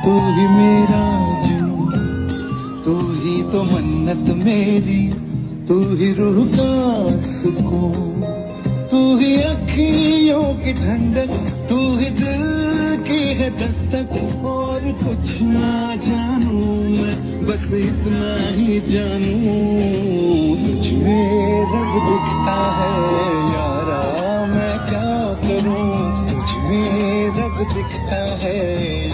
तू ही मेरा जुनून, तू ही तो मन्नत मेरी, तू ही रूह का सुकून, तू ही अखियों की ठंडक, तू ही दिल की है दस्तक। और कुछ ना जानू मैं, बस इतना ही जानू, तुझ में रब दिखता है यारा, मैं क्या करूं, तुझ में रब दिखता है।